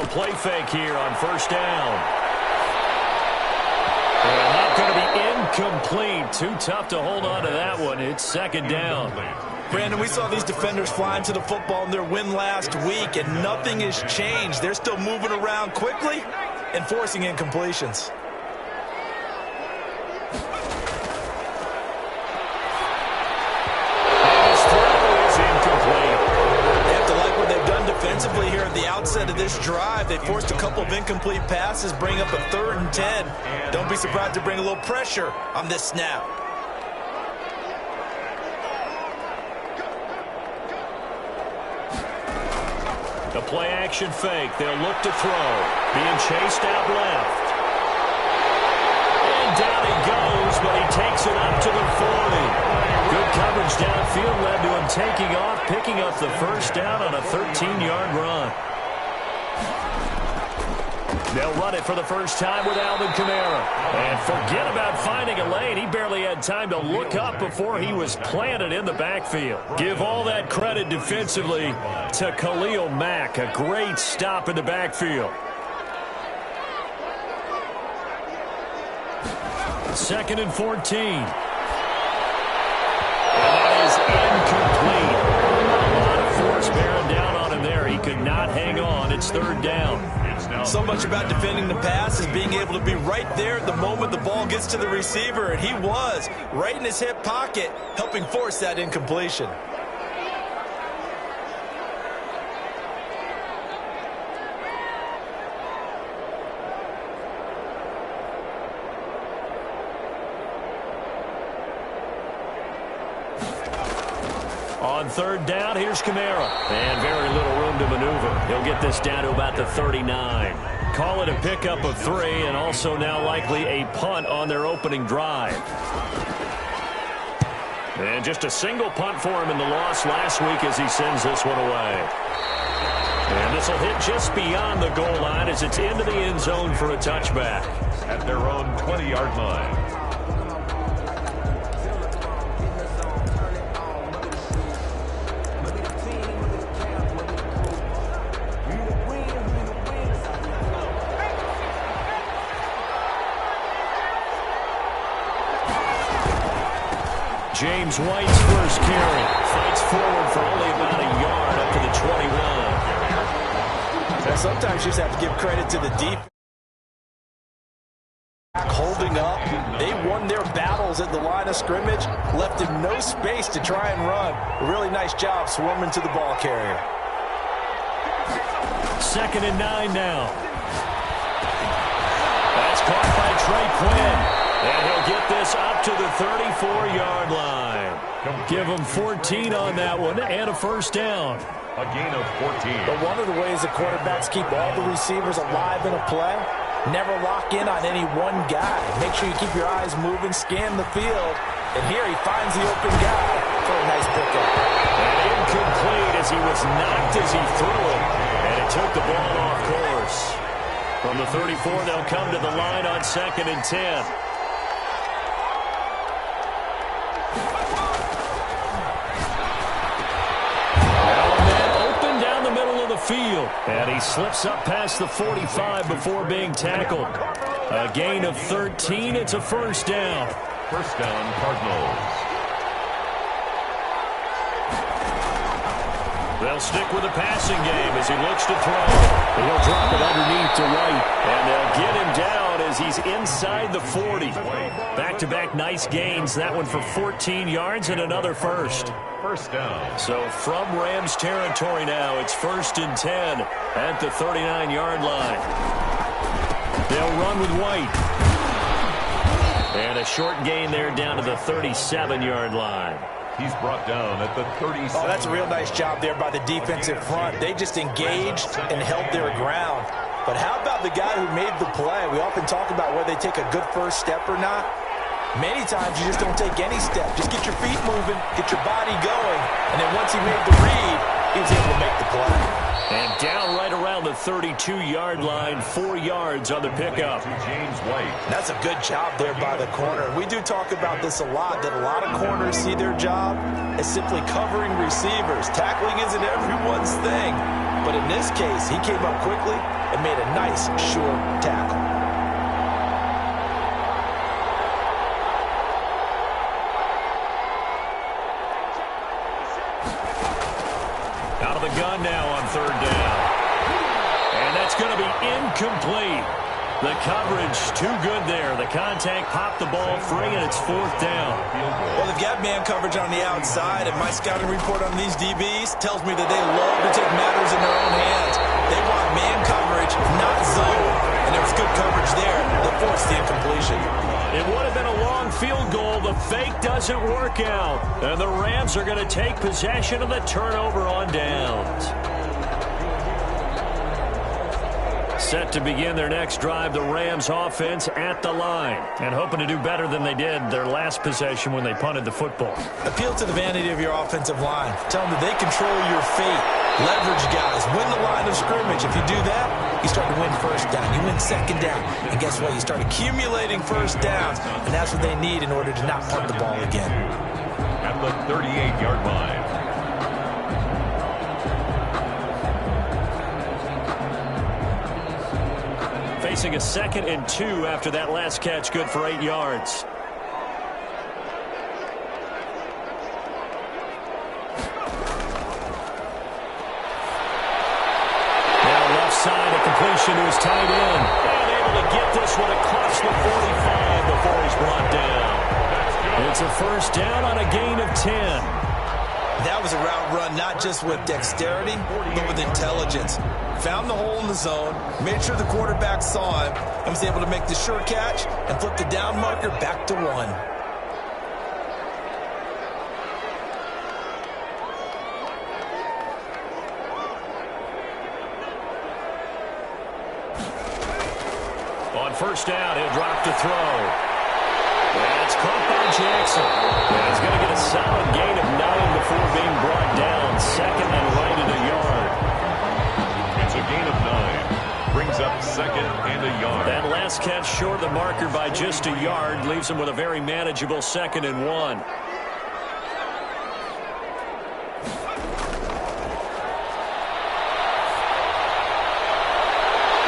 little play fake here on first down. And not going to be incomplete. Too tough to hold on to that one. It's second down. Brandon, we saw these defenders flying to the football in their win last week, and nothing has changed. They're still moving around quickly and forcing incompletions. Defensively here at the outset of this drive, they forced a couple of incomplete passes, bring up a 3rd and 10. Don't be surprised to bring a little pressure on this snap. The play action fake. They'll look to throw. Being chased out left. And down he goes, but he takes it up to the 40. Good coverage downfield led to him taking off, picking up the first down on a 13-yard run. They'll run it for the first time with Alvin Kamara. And forget about finding a lane. He barely had time to look up before he was planted in the backfield. Give all that credit defensively to Khalil Mack. A great stop in the backfield. 2nd and 14. Incomplete. A lot of force bearing down on him there. He could not hang on. It's 3rd down. So much about defending the pass is being able to be right there at the moment the ball gets to the receiver, and he was right in his hip pocket, helping force that incompletion. On 3rd down, here's Kamara. And very little room to maneuver. He'll get this down to about the 39. Call it a pickup of 3, and also now likely a punt on their opening drive. And just a single punt for him in the loss last week as he sends this one away. And this will hit just beyond the goal line as it's into the end zone for a touchback. At their own 20-yard line. James White's first carry. Fights forward for only about a yard up to the 21. Well, sometimes you just have to give credit to the defense. Holding up. They won their battles at the line of scrimmage, left him no space to try and run. A really nice job swarming to the ball carrier. 2nd and 9 now. That's caught by Trey Quinn. And he'll get this up to the 34-yard line. Give him 14 on that one and a first down. A gain of 14. But one of the ways the quarterbacks keep all the receivers alive in a play, never lock in on any one guy. Make sure you keep your eyes moving, scan the field. And here he finds the open guy for a nice pickup. And incomplete as he was knocked as he threw it. And it took the ball off course. From the 34, they'll come to the line on 2nd and 10. Field, and he slips up past the 45 before being tackled. A gain of 13. It's a first down. First down, Cardinals. They'll stick with the passing game as he looks to throw. He'll drop it underneath to White, and they'll get him down as he's inside the 40. Back-to-back nice gains. That one for 14 yards and another first. First down. So from Rams territory now, it's 1st and 10 at the 39-yard line. They'll run with White. And a short gain there down to the 37-yard line. He's brought down at the 37. Oh, that's a real nice job there by the defensive front. They just engaged and held their ground. But how about the guy who made the play? We often talk about whether they take a good first step or not. Many times you just don't take any step. Just get your feet moving, get your body going, and then once he made the read, he was able to make the play. And down right around the 32-yard line, 4 yards on the pickup. James White. That's a good job there by the corner. We do talk about this a lot, that a lot of corners see their job as simply covering receivers. Tackling isn't everyone's thing. But in this case, he came up quickly and made a nice, sure tackle. Out of the gun now on third down. And that's going to be incomplete. The coverage too good there. The contact popped the ball free, and it's fourth down. Well, they've got man coverage on the outside, and my scouting report on these DBs tells me that they love to take matters in their own hands. They want man coverage, not zone. And there was good coverage there that forced the incompletion. It would have been a long field goal. The fake doesn't work out. And the Rams are going to take possession of the turnover on downs. Set to begin their next drive, the Rams offense at the line. And hoping to do better than they did their last possession when they punted the football. Appeal to the vanity of your offensive line. Tell them that they control your fate. Leverage guys. Win the line of scrimmage. If you do that, you start to win first down. You win second down. And guess what? You start accumulating first downs. And that's what they need in order to not punt the ball again. At the 38-yard line. Facing a 2nd and 2 after that last catch, good for 8 yards. Now left side, a completion to his tight end. And able to get this one across the 45 before he's brought down. It's a first down on a gain of 10. That was a route run not just with dexterity, but with intelligence. Found the hole in the zone, made sure the quarterback saw him, and was able to make the sure catch and flip the down marker back to 1. On first down, he'll drop to throw. That's caught by Jackson. And he's going to get a solid gain of 9 before being brought down. Second and right at a yard. It's a gain of 9. Brings up second and a yard. That last catch short of the marker by just a yard leaves him with a very manageable 2nd and 1.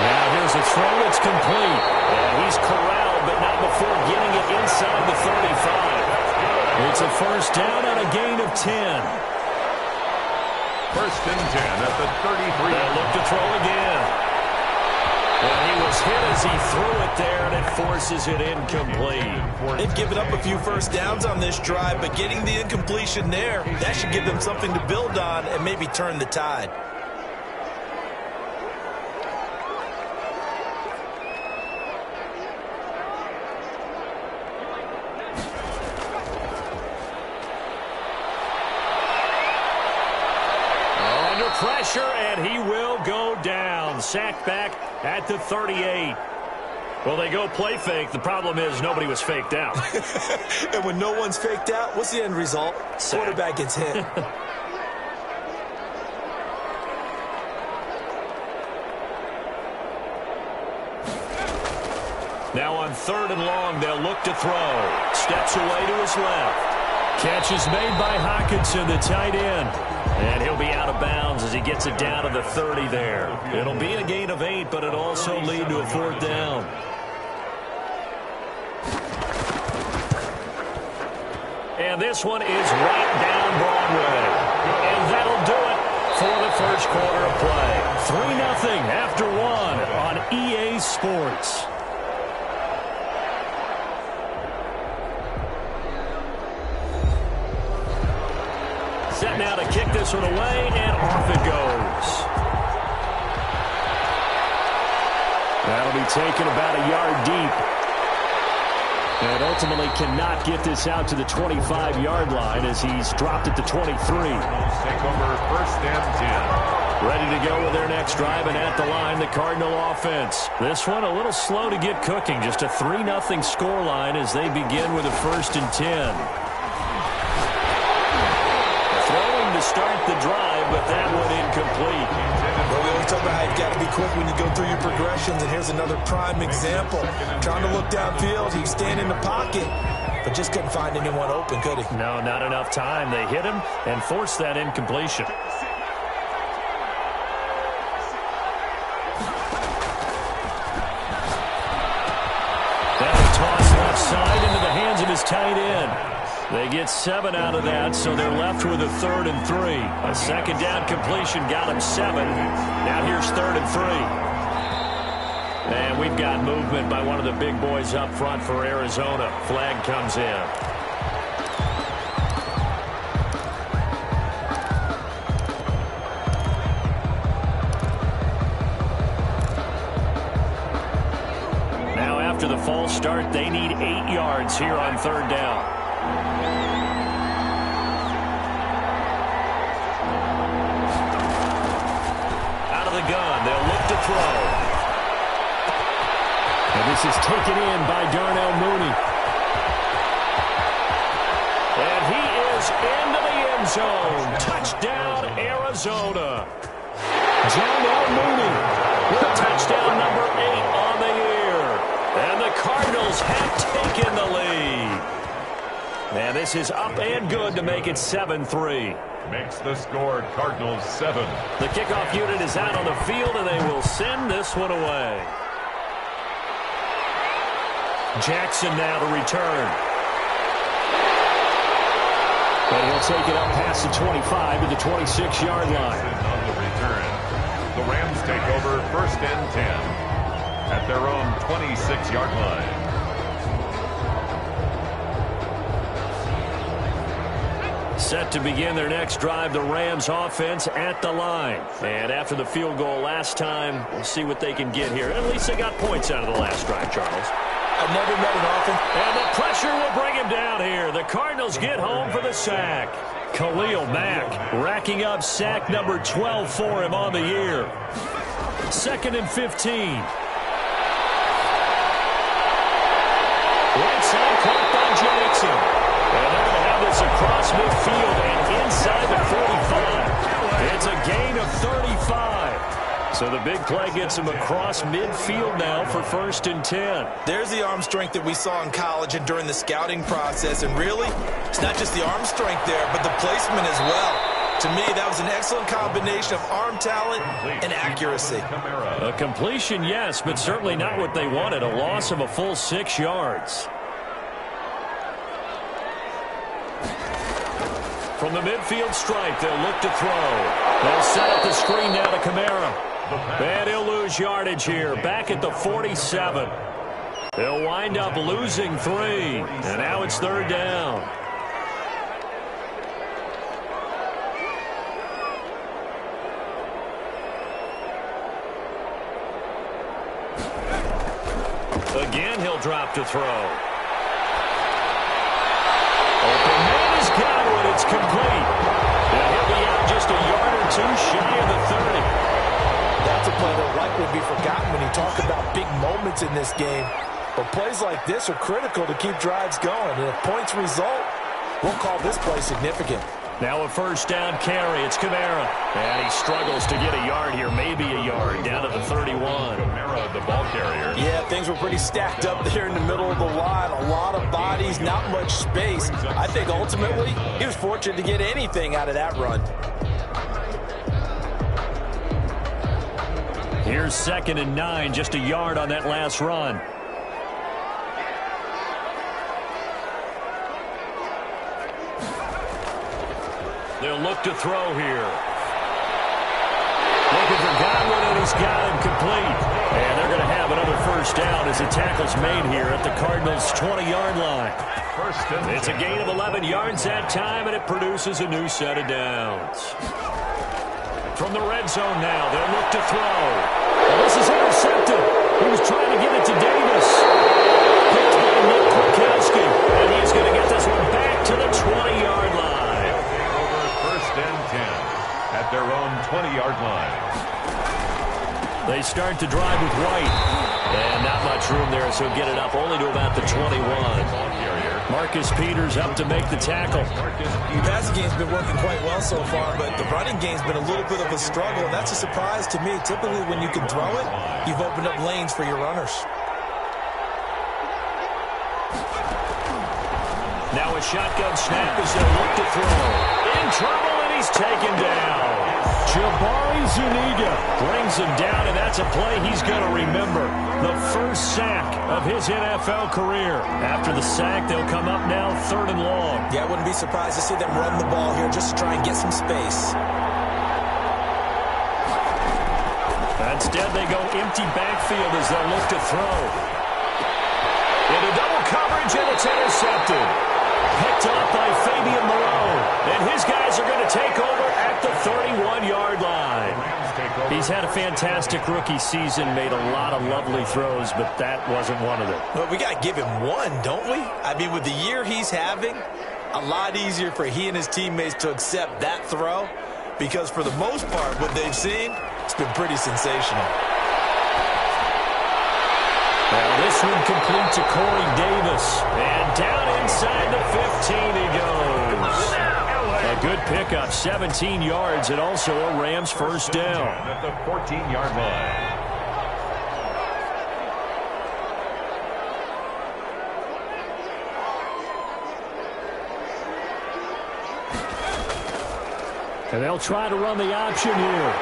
Now here's a throw. It's complete. And he's corralled, but not before getting it inside the 35. It's a first down on a gain of 10. First and 10 at the 33. They'll look to throw again. And he was hit as he threw it there, and it forces it incomplete. They've given up a few first downs on this drive, but getting the incompletion there, that should give them something to build on and maybe turn the tide. Pressure, and he will go down. Sacked back at the 38. Well, they go play fake. The problem is nobody was faked out. And when no one's faked out, what's the end result? Sack. Quarterback gets hit. Now on 3rd and long, they'll look to throw. Steps away to his left. Catch is made by Hockenson, the tight end. And he'll be out of bounds as he gets it down to the 30 there. It'll be a gain of 8, but it'll also lead to a 4th down. And this one is right down Broadway. And that'll do it for the first quarter of play. 3-0 after 1 on EA Sports. Set now to kick this one away, and off it goes. That'll be taken about a yard deep. And ultimately cannot get this out to the 25-yard line as he's dropped it to 23. Take over first and 10. Ready to go with their next drive, and at the line, the Cardinal offense. This one a little slow to get cooking. Just a 3-0 scoreline as they begin with a 1st and 10. To start the drive, but that one incomplete. Well, we always talk about how you've got to be quick when you go through your progressions, and here's another prime example. Trying to look downfield, he was standing in the pocket, but just couldn't find anyone open, could he? No, not enough time. They hit him and forced that incompletion. tight end. They get 7 out of that, so they're left with a 3rd and 3. A second down completion got them 7. Now here's 3rd and 3. And we've got movement by one of the big boys up front for Arizona. Flag comes in. Now after the false start, they need 8 yards here on 3rd down. Out of the gun, they'll look to throw. And this is taken in by Darnell Mooney. And he is into the end zone. Touchdown, Arizona. Darnell Mooney with touchdown number 8 on the year. And the Cardinals have taken the lead. And this is up and good to make it 7-3. Makes the score Cardinals 7. The kickoff unit is out on the field, and they will send this one away. Jackson now to return. And he'll take it up past the 25 to the 26-yard line. On the return, the Rams take over 1st and 10 at their own 26-yard line. Set to begin their next drive, the Rams offense at the line. And after the field goal last time, we'll see what they can get here. At least they got points out of the last drive, Charles. I've never met an offense. And the pressure will bring him down here. The Cardinals get home for the sack. Khalil Mack racking up sack number 12 for him on the year. 2nd and 15. Right side caught by Jackson. And they're going to have this across midfield and inside the 45. It's a gain of 35. So the big play gets him across midfield now for 1st and 10. There's the arm strength that we saw in college and during the scouting process. And really, it's not just the arm strength there, but the placement as well. To me, that was an excellent combination of arm talent and accuracy. A completion, yes, but certainly not what they wanted. A loss of a full 6 yards. From the midfield stripe, they'll look to throw. They'll set up the screen now to Kamara. And he'll lose yardage here, back at the 47. They'll wind up losing 3. And now it's 3rd down. Again, he'll drop to throw. Open man is Godwin. It's complete. And he'll be out just a yard or 2 shy of the 30. That's a play that likely will be forgotten when you talk about big moments in this game. But plays like this are critical to keep drives going. And if points result, we'll call this play significant. Now a 1st down carry. It's Kamara. And he struggles to get a yard here. Maybe a yard down to the 31. Kamara, the ball carrier. Yeah, things were pretty stacked up there in the middle of the line. A lot of bodies, not much space. I think ultimately he was fortunate to get anything out of that run. Here's 2nd and 9. Just a yard on that last run. They'll look to throw here. Looking for Godwin, and he's got him complete. And they're going to have another 1st down as the tackle's made here at the Cardinals' 20-yard line. It's a gain of 11 yards that time, and it produces a new set of downs. From the red zone now, they'll look to throw. And this is intercepted. He was trying to get it to Davis. Picked by Nick Kwiatkowski. And he's going to get this one back to the 20-yard line. And 10 at their own 20-yard line. They start to drive with White. And not much room there, so get it up only to about the 21. Marcus Peters up to make the tackle. The passing game's been working quite well so far, but the running game's been a little bit of a struggle, and that's a surprise to me. Typically, when you can throw it, you've opened up lanes for your runners. Now a shotgun snap as they look to throw. In trouble, and he's taken down. Jabari Zuniga brings him down, and that's a play he's going to remember. The first sack of his NFL career. After the sack, they'll come up now 3rd and long. Yeah, I wouldn't be surprised to see them run the ball here just to try and get some space. Instead, they go empty backfield as they'll look to throw. Into double coverage, and it's intercepted. Picked up by Fabian Moreau. And his guys are going to take over at the 31-yard line. He's had a fantastic rookie season, made a lot of lovely throws, but that wasn't one of them. Well, we got to give him one, don't we? I mean, with the year he's having, a lot easier for he and his teammates to accept that throw, because for the most part, what they've seen, it's been pretty sensational. Now this one complete to Corey Davis. And down inside the 15 he goes. A good pickup, 17 yards, and also a Rams first down. At the 14-yard line. And they'll try to run the option here.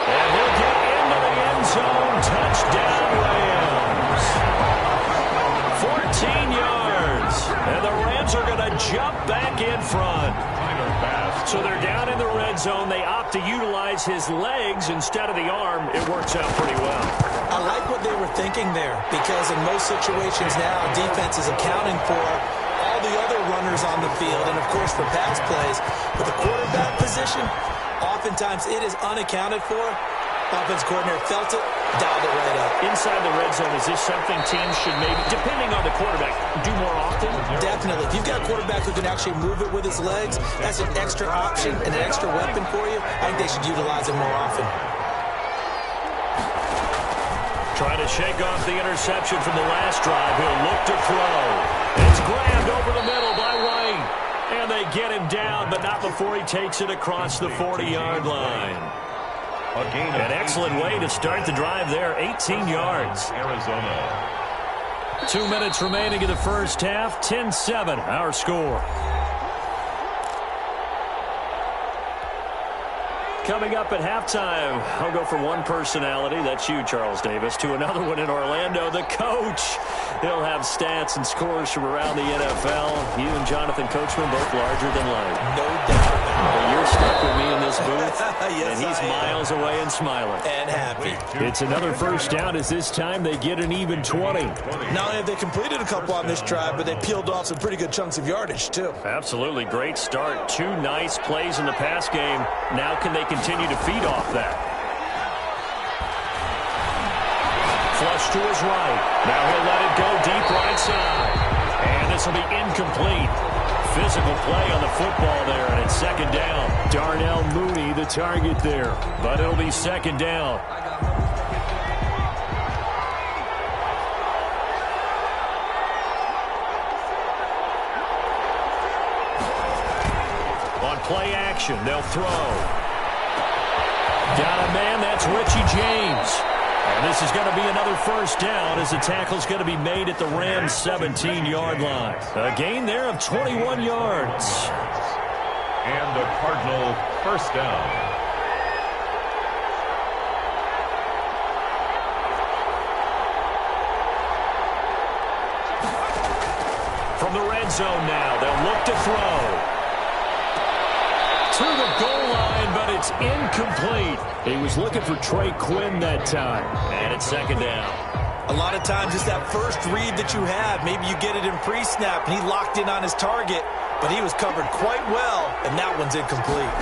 And he'll get into the end zone. Touchdown, Rams. 14 yards. And the Rams are going to jump back in front. So they're down in the red zone. They opt to utilize his legs instead of the arm. It works out pretty well. I like what they were thinking there, because in most situations now, defense is accounting for all the other runners on the field, and of course for pass plays. But the quarterback position, oftentimes it is unaccounted for. Offense coordinator felt it, dialed it right up. Inside the red zone, is this something teams should maybe, depending on the quarterback, do more often? Definitely. If you've got a quarterback who can actually move it with his legs, that's an extra option and an extra weapon for you. I think they should utilize it more often. Trying to shake off the interception from the last drive. He'll look to throw. It's grabbed over the middle by White. And they get him down, but not before he takes it across the 40-yard line. An excellent way to start the drive there, 18 yards. Arizona. 2 minutes remaining in the first half, 10-7, our score. Coming up at halftime, I'll go from one personality, that's you, Charles Davis, to another one in Orlando, the coach. He'll have stats and scores from around the NFL. You and Jonathan Coachman both larger than life. No doubt. But you're stuck with me in this booth, Yes, and he's miles away and smiling. And happy. It's another first down as this time they get an even 20. Not only have they completed a couple on this drive, but they peeled off some pretty good chunks of yardage, too. Absolutely great start. 2 nice plays in the pass game. Now can they continue to feed off that? Flush to his right. Now he'll let it go deep right side. And this will be incomplete. Physical play on the football there, and it's second down. Darnell Mooney, the target there. But it'll be second down. On play action, they'll throw. Got a man, that's Richie James. And this is going to be another first down as the tackle's going to be made at the Rams' 17-yard line. A gain there of 21 yards. And the Cardinal first down. From the red zone now, they'll look to throw. To the goal line, but it's incomplete. He was looking for Trey Quinn that time. And it's second down. A lot of times it's that first read that you have. Maybe you get it in pre-snap, and he locked in on his target, but he was covered quite well, and that one's incomplete.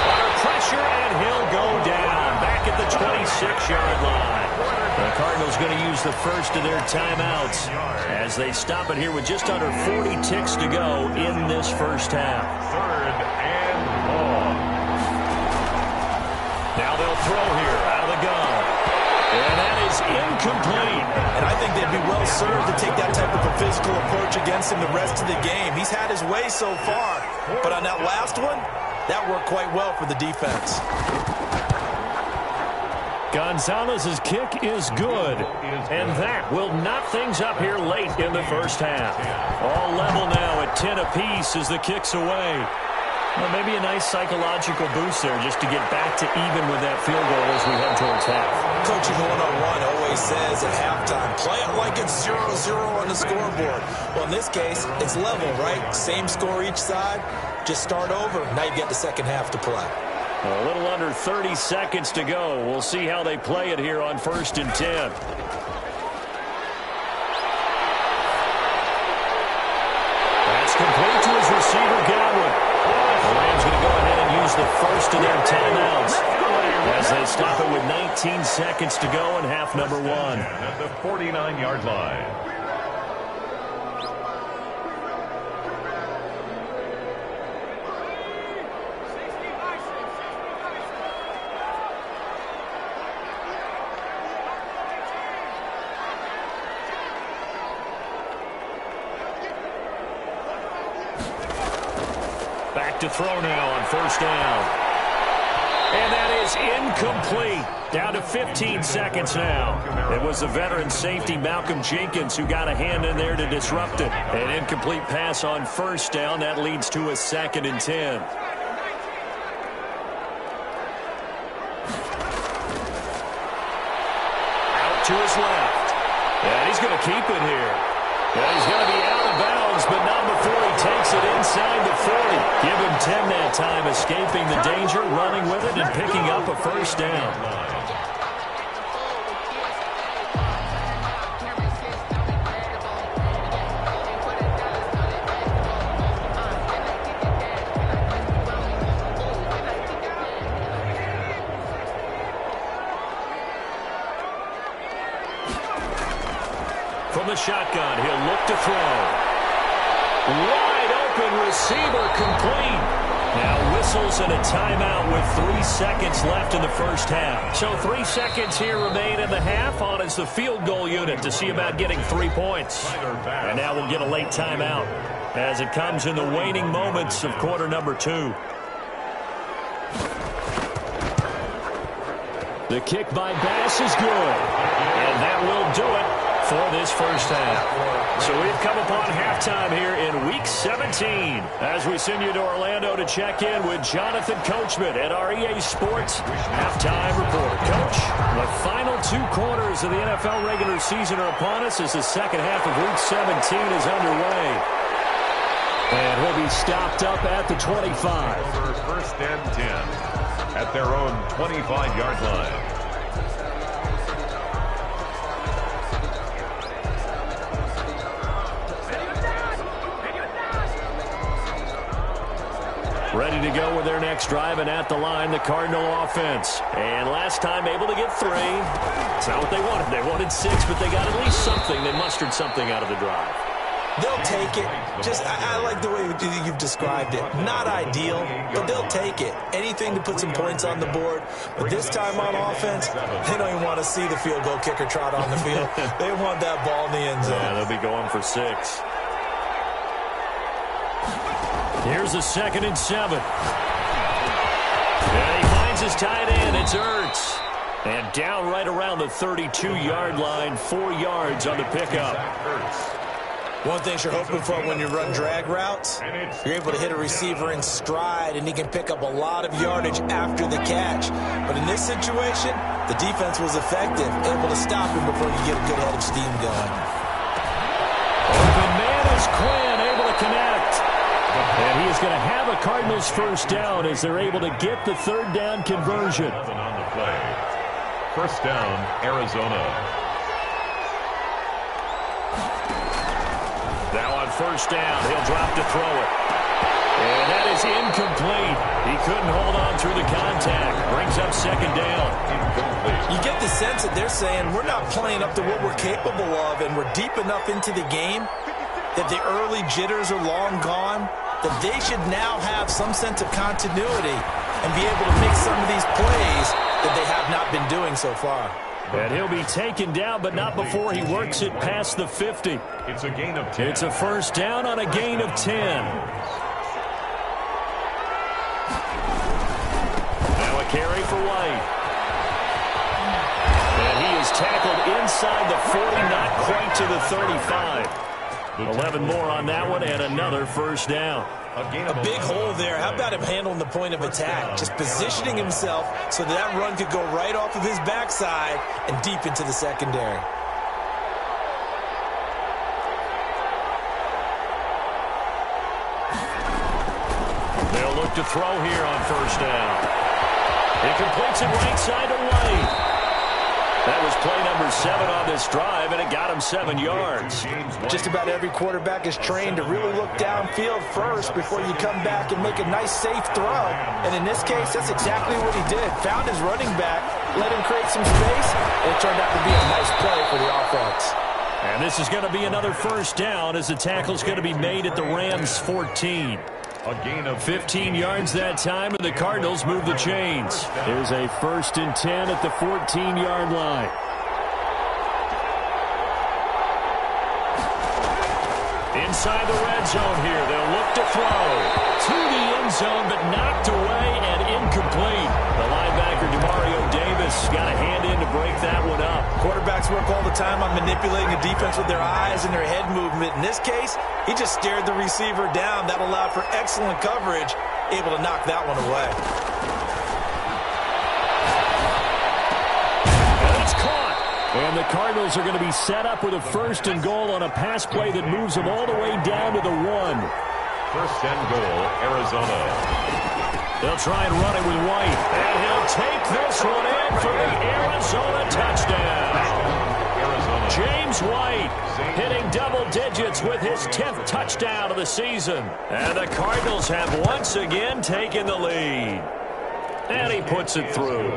Under pressure, and he'll go down. Back at the 26-yard line. The Cardinals going to use the first of their timeouts as they stop it here with just under 40 ticks to go in this first half. 3rd and long. Now they'll throw here out of the gun. And that is incomplete. And I think they'd be well served to take that type of a physical approach against him the rest of the game. He's had his way so far, but on that last one, that worked quite well for the defense. Gonzalez's kick is good. And that will knock things up here late in the first half. All level now at 10 apiece as the kick's away. Well, maybe a nice psychological boost there just to get back to even with that field goal as we head towards half. Coaching 101 always says at halftime, play it like it's 0-0 on the scoreboard. Well, in this case, it's level, right? Same score each side. Just start over. Now you get the second half to play. A little under 30 seconds to go. We'll see how they play it here on 1st and 10. That's complete to his receiver, Godwin. The Rams going to go ahead and use the first of their timeouts as they stop it with 19 seconds to go in half number 1. At the 49-yard line. To throw now on 1st down. And that is incomplete. Down to 15 seconds now. It was the veteran safety Malcolm Jenkins who got a hand in there to disrupt it. An incomplete pass on 1st down. That leads to a 2nd and 10. Out to his left. And he's going to keep it here. And he's going to be out of bounds, but not before he takes it inside the 40. Give him 10 that time, escaping the danger, running with it, and picking up a 1st down. From the shotgun, he'll look to throw. Wide open receiver complete. Now whistles and a timeout with 3 seconds left in the first half. So 3 seconds here remain in the half. On is the field goal unit to see about getting 3 points. And now we'll get a late timeout as it comes in the waning moments of quarter number 2. The kick by Bass is good. And that will do it for this first half. So we've come upon halftime here in Week 17 as we send you to Orlando to check in with Jonathan Coachman at our EA Sports Halftime Report. Coach, the final 2 quarters of the NFL regular season are upon us as the second half of Week 17 is underway. And he'll be stopped up at the 25. Over 1st and 10 at their own 25-yard line. Ready to go with their next drive, and at the line, the Cardinal offense. And last time able to get 3. It's not what they wanted. They wanted 6, but they got at least something. They mustered something out of the drive. They'll take it. I like the way you've described it. Not ideal, but they'll take it. Anything to put some points on the board. But this time on offense, they don't even want to see the field goal kicker trot on the field. They want that ball in the end zone. Yeah, they'll be going for 6. Here's a 2nd and 7. And he finds his tight end. It's Ertz. And down right around the 32-yard line, 4 yards on the pickup. One thing you're hoping for when you run drag routes, you're able to hit a receiver in stride, and he can pick up a lot of yardage after the catch. But in this situation, the defense was effective, able to stop him before you get a good head of steam going. Open man is Quinn, able to connect. And he is going to have a Cardinals first down as they're able to get the 3rd down conversion. On the play. 1st down, Arizona. Now on 1st down, he'll drop to throw it. And that is incomplete. He couldn't hold on through the contact. Brings up 2nd down. You get the sense that they're saying we're not playing up to what we're capable of, and we're deep enough into the game that the early jitters are long gone, that they should now have some sense of continuity and be able to make some of these plays that they have not been doing so far. And he'll be taken down, but not before he works it past the 50. It's a gain of 10. It's a 1st down on a gain of 10. Now a carry for White. is tackled inside the 40, not quite to the 35. 11 more on that one and another first down. A big hole there. How about him handling the point of attack? Just positioning himself so that run could go right off of his backside and deep into the secondary. They'll look to throw here on first down. He completes it right side to White. That was play number 7 on this drive, and it got him 7 yards. Just about every quarterback is trained to really look downfield first before you come back and make a nice, safe throw. And in this case, that's exactly what he did. Found his running back, let him create some space, and it turned out to be a nice play for the offense. And this is going to be another first down as the tackle's going to be made at the Rams' 14. A gain of 15 yards that time, and the Cardinals move the chains. There's a 1st and 10 at the 14-yard line. Inside the red zone here, they'll look to throw. To the end zone, but knocked away and incomplete. The linebacker, Demario Davis, got a hand in to break that one up. Quarterbacks work all the time on manipulating the defense with their eyes and their head movement. In this case, he just stared the receiver down. That allowed for excellent coverage, able to knock that one away. And it's caught. And the Cardinals are going to be set up with a 1st and goal on a pass play that moves them all the way down to the 1. 1st and goal, Arizona. They'll try and run it with White. And he'll take this one in for the Arizona touchdown. Arizona. James White hitting double digits with his 10th touchdown of the season. And the Cardinals have once again taken the lead. And he puts it through.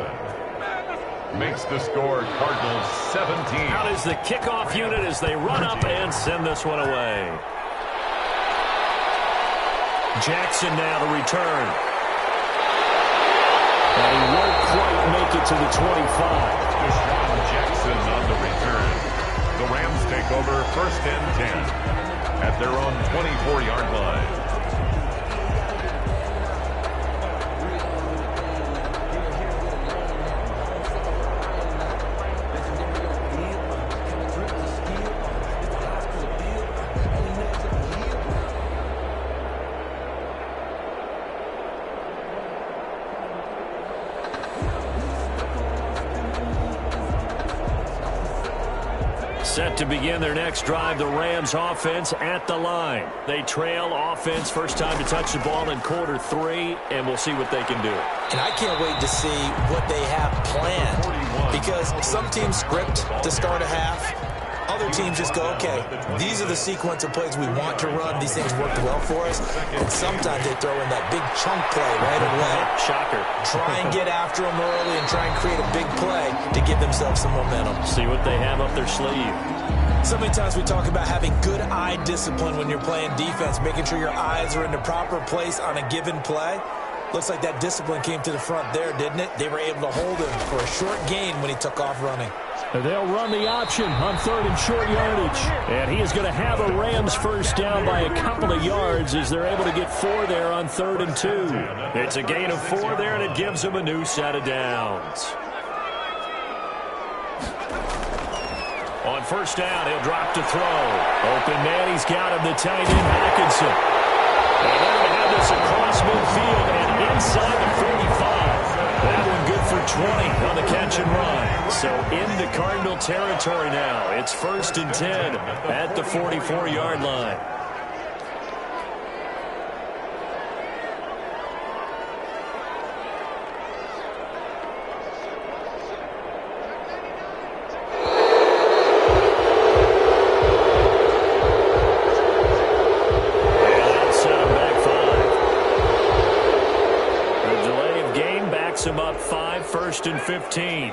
Makes the score Cardinals 17. Out is the kickoff unit as they run up and send this one away. Jackson now to return. And he won't quite make it to the 25. Deshaun Jackson on the return. The Rams take over 1st and 10 at their own 24-yard line. Set to begin their next drive, the Rams offense at the line. They trail offense, first time to touch the ball in quarter 3, and we'll see what they can do. And I can't wait to see what they have planned, because some teams script to start a half. Other teams just go, okay, these are the sequence of plays we want to run. These things worked well for us. And sometimes they throw in that big chunk play right away. Shocker. Try and get after them early and try and create a big play to give themselves some momentum. See what they have up their sleeve. So many times we talk about having good eye discipline when you're playing defense, making sure your eyes are in the proper place on a given play. Looks like that discipline came to the front there, didn't it? They were able to hold him for a short gain when he took off running. They'll run the option on 3rd and short yardage. And he is going to have a Rams first down by a couple of yards as they're able to get 4 there on 3rd and 2. It's a gain of 4 there, and it gives them a new set of downs. On first down, he'll drop to throw. Open man, he's got him, the tight end, Hockenson. And they're going to have this across midfield and inside the 45. That one good for 20 on the catch and run. So into Cardinal territory now. It's 1st and 10 at the 44-yard line. Him up 5, 1st and 15.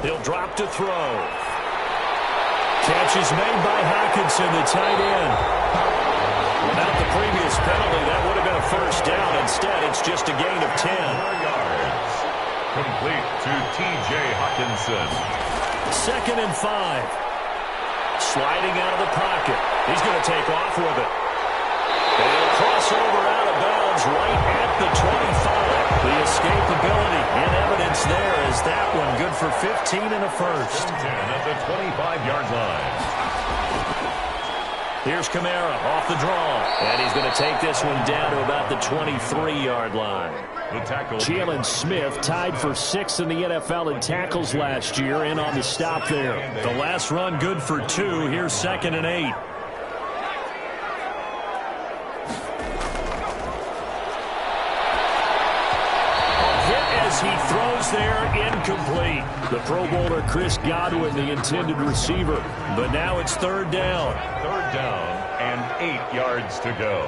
He'll drop to throw. Catch is made by Hockenson, the tight end. Without the previous penalty, that would have been a first down. Instead, it's just a gain of 10. 4 yards. Complete to T.J. Hockenson. 2nd and 5. Sliding out of the pocket. He's going to take off with it. crossover out of bounds right at the 25. The escapability in evidence there is that one good for 15 and a first. 10 at the 25-yard line. Here's Kamara off the draw. And he's going to take this one down to about the 23-yard line. The tackle. Jalen Smith tied for 6th in the NFL in tackles last year, in on the stop there. The last run good for 2. Here's 2nd and 8. As he throws there, incomplete. The Pro Bowler Chris Godwin, the intended receiver. But now it's 3rd down. 3rd down and 8 yards to go.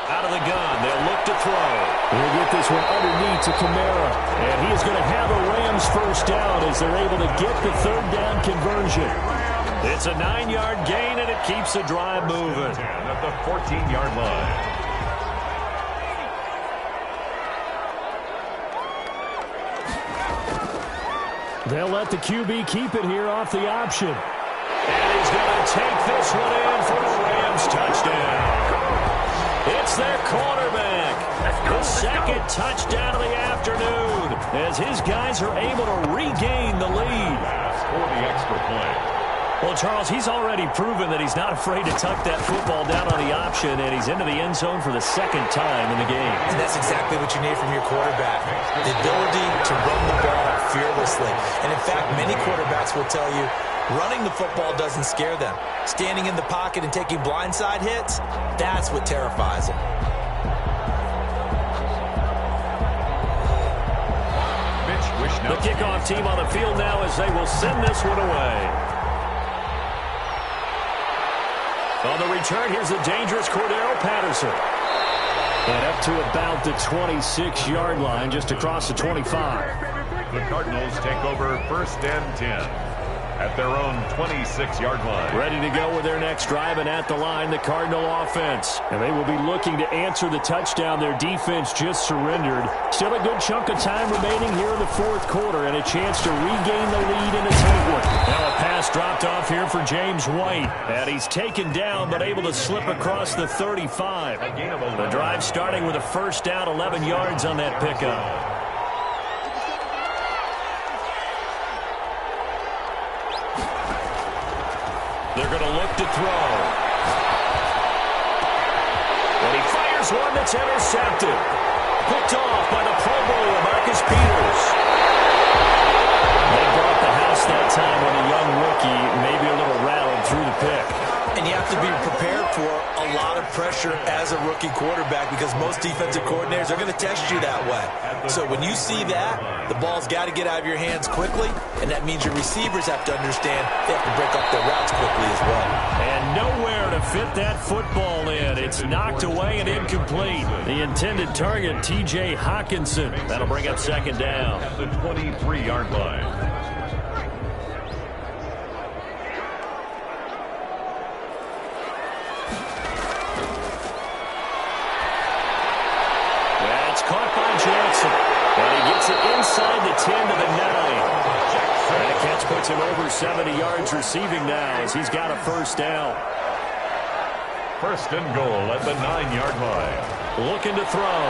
Out of the gun, they'll look to throw. We'll get this one underneath to Kamara. And he is going to have a Rams first down as they're able to get the 3rd down conversion. It's a 9-yard gain, and it keeps the drive moving. 10 at the 14-yard line. They'll let the QB keep it here off the option. And he's going to take this one in for the Rams touchdown. It's their quarterback. The second touchdown of the afternoon as his guys are able to regain the lead. For the extra point. Well, Charles, he's already proven that he's not afraid to tuck that football down on the option, and he's into the end zone for the 2nd time in the game. And that's exactly what you need from your quarterback, the ability to run the ball fearlessly. And, in fact, many quarterbacks will tell you running the football doesn't scare them. Standing in the pocket and taking blindside hits, that's what terrifies them. The kickoff team on the field now as they will send this one away. On the return, here's the dangerous Cordero Patterson. And up to about the 26-yard line, just across the 25. The Cardinals take over 1st and 10 at their own 26-yard line. Ready to go with their next drive, and at the line, the Cardinal offense. And they will be looking to answer the touchdown their defense just surrendered. Still a good chunk of time remaining here in the 4th quarter, and a chance to regain the lead in a tight one. Now a pass dropped off here for James White. And he's taken down, but able to slip across the 35. The drive starting with a 1st down, 11 yards on that pickup. They're going to look to throw. And he fires one that's intercepted. Picked off by the Pro Bowler, Marcus Peters. They brought the house that time when a young rookie, maybe a little rattled through the pick. And you have to be prepared for a lot of pressure as a rookie quarterback because most defensive coordinators are going to test you that way. So when you see that, the ball's got to get out of your hands quickly, and that means your receivers have to understand they have to break up their routes quickly as well. And nowhere to fit that football in. It's knocked away and incomplete. The intended target, T.J. Hockenson. That'll bring up 2nd down. At the 23-yard line. Caught by Jackson. And he gets it inside the 10 to the 9. And the catch puts him over 70 yards receiving now as he's got a 1st down. 1st and goal at the 9-yard line. Looking to throw.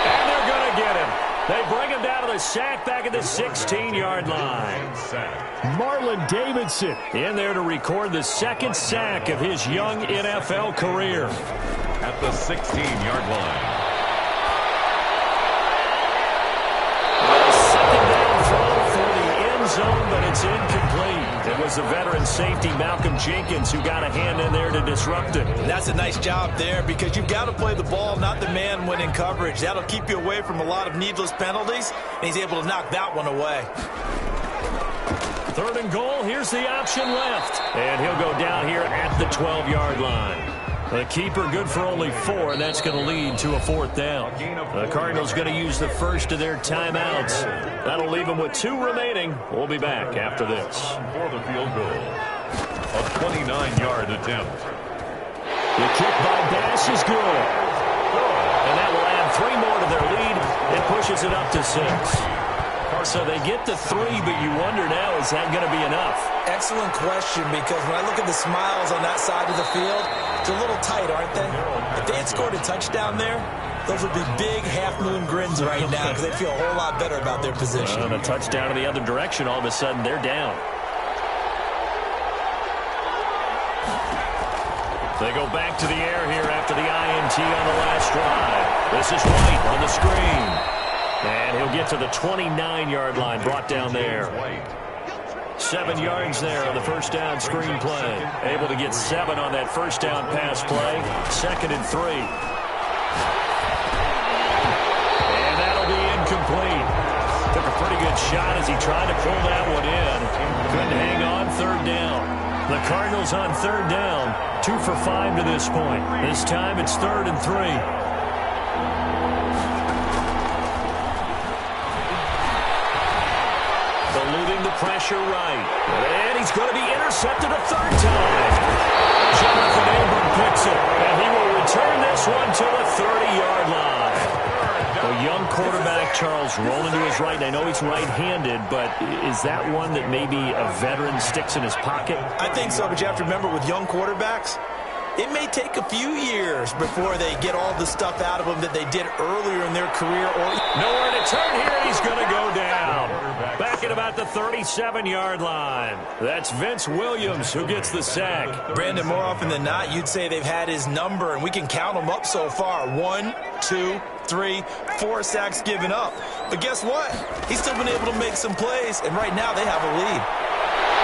And they're going to get him. They bring him down to the sack back at the 16-yard line. Marlon Davidson in there to record the 2nd sack of his young NFL career. At the 16-yard line. A 2nd down throw for the end zone, but it's incomplete. It was the veteran safety Malcolm Jenkins who got a hand in there to disrupt it. And that's a nice job there because you've got to play the ball, not the man when in coverage. That'll keep you away from a lot of needless penalties, and he's able to knock that one away. 3rd and goal. Here's the option left. And he'll go down here at the 12-yard line. The keeper good for only 4, and that's going to lead to a 4th down. The Cardinals going to use the first of their timeouts. That'll leave them with 2 remaining. We'll be back after this. For the field goal. A 29-yard attempt. The kick by Bass is good. And that will add 3 more to their lead. It pushes it up to 6. So they get the 3, but you wonder now, is that going to be enough? Excellent question, because when I look at the smiles on that side of the field, they're a little tight, aren't they? If they had scored a touchdown there, those would be big half-moon grins right now because they feel a whole lot better about their position. And a touchdown in the other direction, all of a sudden they're down. They go back to the air here after the INT on the last drive. This is White on the screen. And he'll get to the 29-yard line, brought down there. 7 yards there on the first down screen play. Able to get 7 on that first down pass play. 2nd and 3. And that'll be incomplete. Took a pretty good shot as he tried to pull that one in. Couldn't hang on 3rd down. The Cardinals on 3rd down. 2 for 5 to this point. This time it's 3rd and 3. Eluding the pressure right. And he's going to be intercepted a 3rd time. Jonathan Abram picks it. And he will return this one to the 30-yard line. A young quarterback, Charles, rolling to his right. I know he's right-handed, but is that one that maybe a veteran sticks in his pocket? I think so, but you have to remember with young quarterbacks, it may take a few years before they get all the stuff out of them that they did earlier in their career. Nowhere to turn here, and he's going to go down. Back at about the 37-yard line. That's Vince Williams who gets the sack. Brandon, more often than not, you'd say they've had his number, and we can count them up so far. 1, 2, 3, 4 sacks given up. But guess what? He's still been able to make some plays, and right now they have a lead.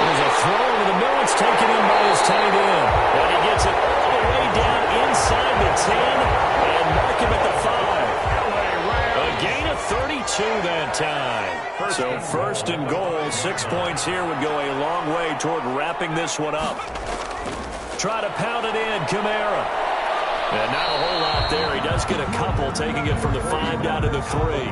There's a throw into the middle. It's taken in by his tight end. And he gets it all the way down inside the 10 and mark him at the 5. A gain of 32 that time. So 1st and goal, 6 points here would go a long way toward wrapping this one up. Try to pound it in, Kamara. And not a whole lot there. He does get a couple, taking it from the 5 down to the 3.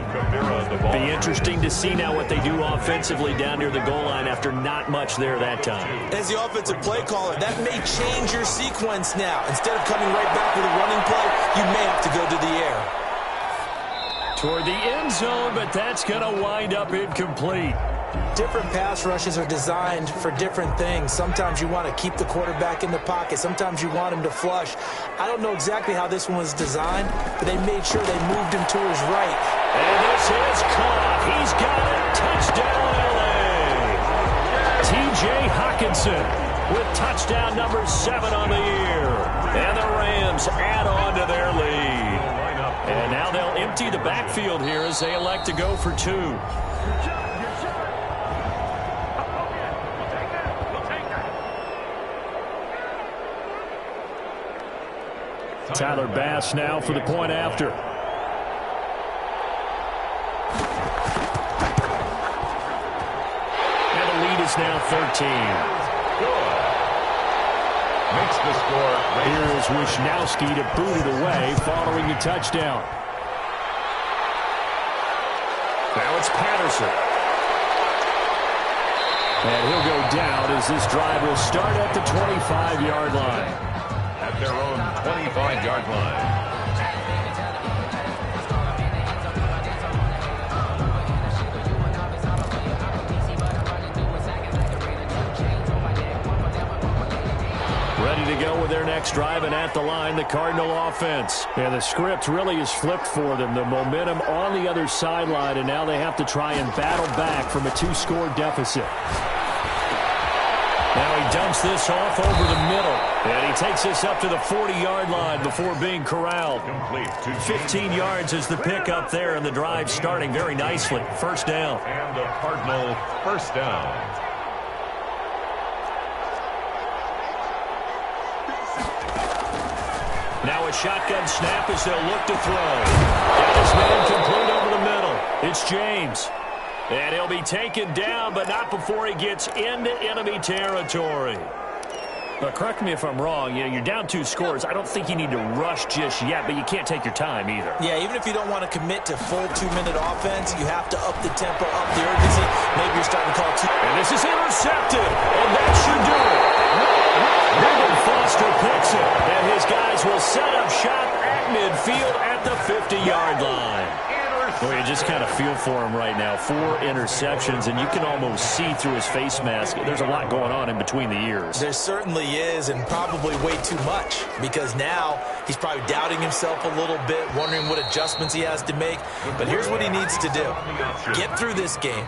Be interesting to see now what they do offensively down near the goal line after not much there that time. As the offensive play caller, that may change your sequence now. Instead of coming right back with a running play, you may have to go to the air. Toward the end zone, but that's going to wind up incomplete. Different pass rushes are designed for different things. Sometimes you want to keep the quarterback in the pocket. Sometimes you want him to flush. I don't know exactly how this one was designed, but they made sure they moved him to his right. And this is caught. He's got it. Touchdown, L.A. T.J. Hockenson with touchdown number 7 on the year. And the Rams add on to their lead. And now they'll empty the backfield here as they elect to go for 2. Tyler Bass now for the point after. And the lead is now 13. Makes the score. Here is Wisnowski to boot it away following the touchdown. Now it's Patterson. And he'll go down as this drive will start at the 25-yard line. At their own 25-yard line. Ready to go with their next drive, and at the line, the Cardinal offense. And the script really is flipped for them. The momentum on the other sideline, and now they have to try and battle back from a 2-score deficit. Now he dumps this off over the middle. And he takes this up to the 40-yard line before being corralled. 15 yards is the pickup there, and the drive starting very nicely. First down. And the Cardinal first down. Now a shotgun snap as they'll look to throw. Got his man complete over the middle. It's James. And he'll be taken down, but not before he gets into enemy territory. But correct me if I'm wrong. You know, you're down 2 scores. I don't think you need to rush just yet, but you can't take your time either. Yeah, even if you don't want to commit to full 2-minute offense, you have to up the tempo, up the urgency. Maybe you're starting to call 2. And this is intercepted, and that should do it. Ruben Foster picks it, and his guys will set up shop at midfield at the 50-yard line. Well, you just kind of feel for him right now. 4 interceptions, and you can almost see through his face mask. There's a lot going on in between the ears. There certainly is, and probably way too much, because now he's probably doubting himself a little bit, wondering what adjustments he has to make. But here's what he needs to do. Get through this game.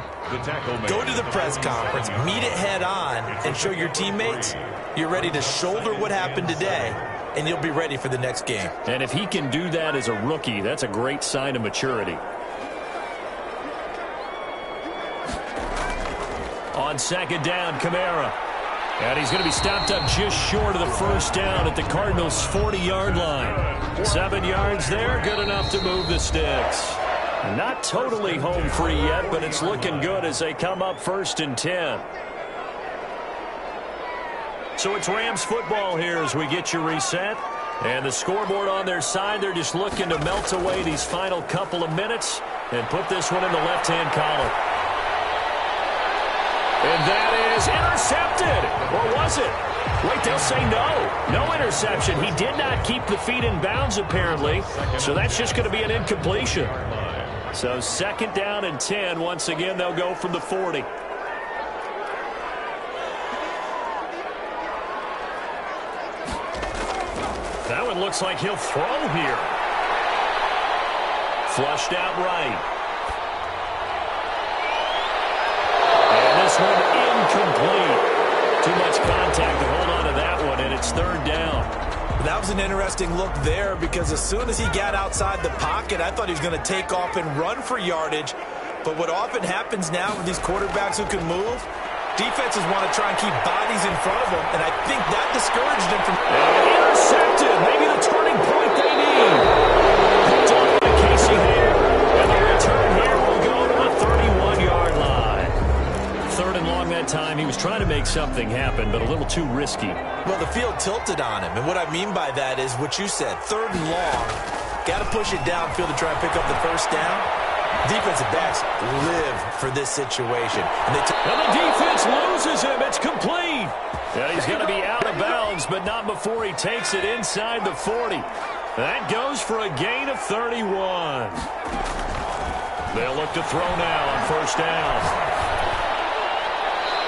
Go to the press conference, meet it head on, and show your teammates you're ready to shoulder what happened today, and you'll be ready for the next game. And if he can do that as a rookie, that's a great sign of maturity. On second down, Kamara. And he's going to be stopped up just short of the first down at the Cardinals' 40-yard line. 7 yards there, good enough to move the sticks. Not totally home free yet, but it's looking good as they come up 1st and 10. So it's Rams football here as we get you reset. And the scoreboard on their side, they're just looking to melt away these final couple of minutes and put this one in the left-hand column. And that is intercepted. Or was it? Wait, they'll say no. No interception. He did not keep the feet in bounds, apparently. So that's just going to be an incompletion. So 2nd down and 10. Once again, they'll go from the 40. That one looks like he'll throw here. Flushed out right. And this one incomplete. Too much contact to hold on to that one, and it's 3rd down. That was an interesting look there because as soon as he got outside the pocket, I thought he was going to take off and run for yardage. But what often happens now with these quarterbacks who can move, defenses want to try and keep bodies in front of them, and I think that discouraged him from... Intercepted. Maybe the turning point they need. Picked up by Casey Hare. And the return here will go to the 31-yard line. 3rd and long that time. He was trying to make something happen, but a little too risky. Well, the field tilted on him, and what I mean by that is what you said. 3rd and long. Got to push it downfield to try and pick up the first down. Defensive backs live for this situation. And the defense loses him. It's complete. Yeah, he's going to be out of bounds, but not before he takes it inside the 40. That goes for a gain of 31. They'll look to throw now on 1st down.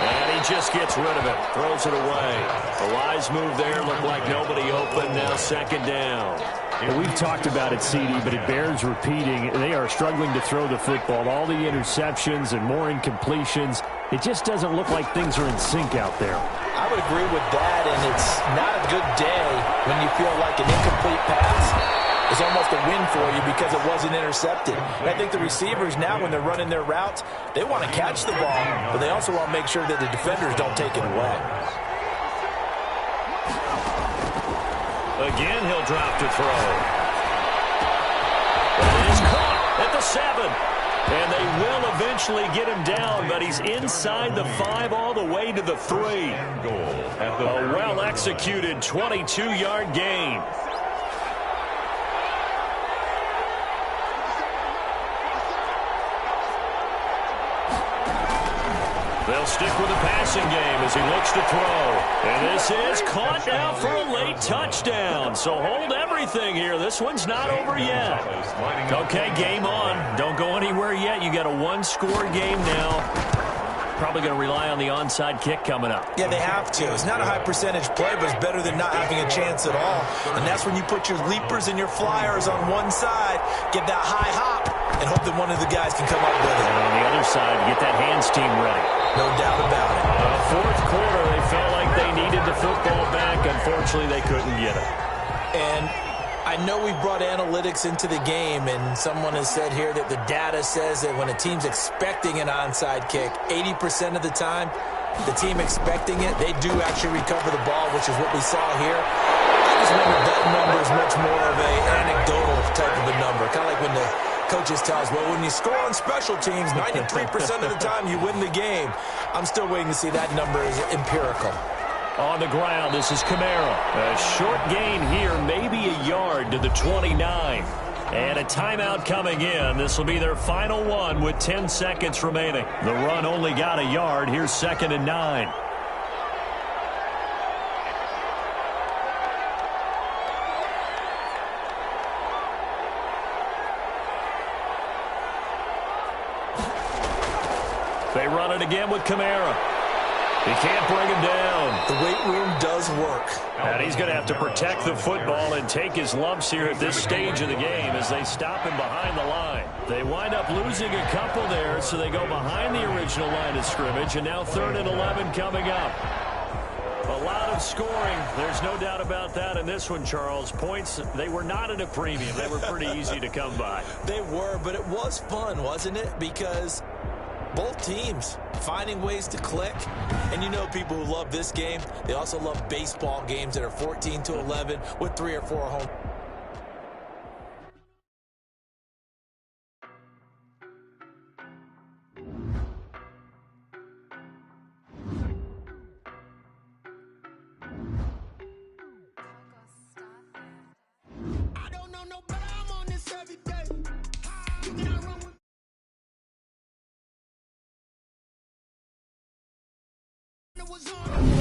And he just gets rid of it. Throws it away. A wise move there. Looked like nobody open. Now 2nd down. And we've talked about it, CD, but it bears repeating. They are struggling to throw the football. All the interceptions and more incompletions. It just doesn't look like things are in sync out there. I would agree with that, and it's not a good day when you feel like an incomplete pass is almost a win for you because it wasn't intercepted. And I think the receivers now, when they're running their routes, they want to catch the ball, but they also want to make sure that the defenders don't take it away. Again, he'll drop to throw. That is caught at the 7. And they will eventually get him down, but he's inside the 5 all the way to the 3. A well-executed 22-yard gain. They'll stick with the passing game as he looks to throw. And this is caught now for a late touchdown. So hold everything here. This one's not over yet. Okay, game on. Don't go anywhere yet. You got a 1-score game now. Probably going to rely on the onside kick coming up. Yeah, they have to. It's not a high percentage play, but it's better than not having a chance at all. And that's when you put your leapers and your flyers on one side, get that high hop, and hope that one of the guys can come up with it. And on the other side, get that hands team ready. No doubt about it. 4th quarter, they felt like they needed the football back. Unfortunately, they couldn't get it. And I know we brought analytics into the game, and someone has said here that the data says that when a team's expecting an onside kick, 80% of the time, the team expecting it, they do actually recover the ball, which is what we saw here. I just remember that number is much more of an anecdotal type of a number, kind of like when the coaches tell us, well, when you score on special teams, 93% of the time you win the game. I'm still waiting to see that number is empirical. On the ground, this is Kamara. A short gain here, maybe a yard to the 29. And a timeout coming in. This will be their final one with 10 seconds remaining. The run only got a yard. Here's 2nd and 9. They run it again with Kamara. He can't bring him down. The weight room does work. And he's going to have to protect the football and take his lumps here at this stage of the game as they stop him behind the line. They wind up losing a couple there, so they go behind the original line of scrimmage, and now 3rd and 11 coming up. A lot of scoring. There's no doubt about that in this one, Charles. Points, they were not at a premium. They were pretty easy to come by. They were, but it was fun, wasn't it? Because both teams finding ways to click. And you know people who love this game, they also love baseball games that are 14-11 with 3 or 4 home. Was on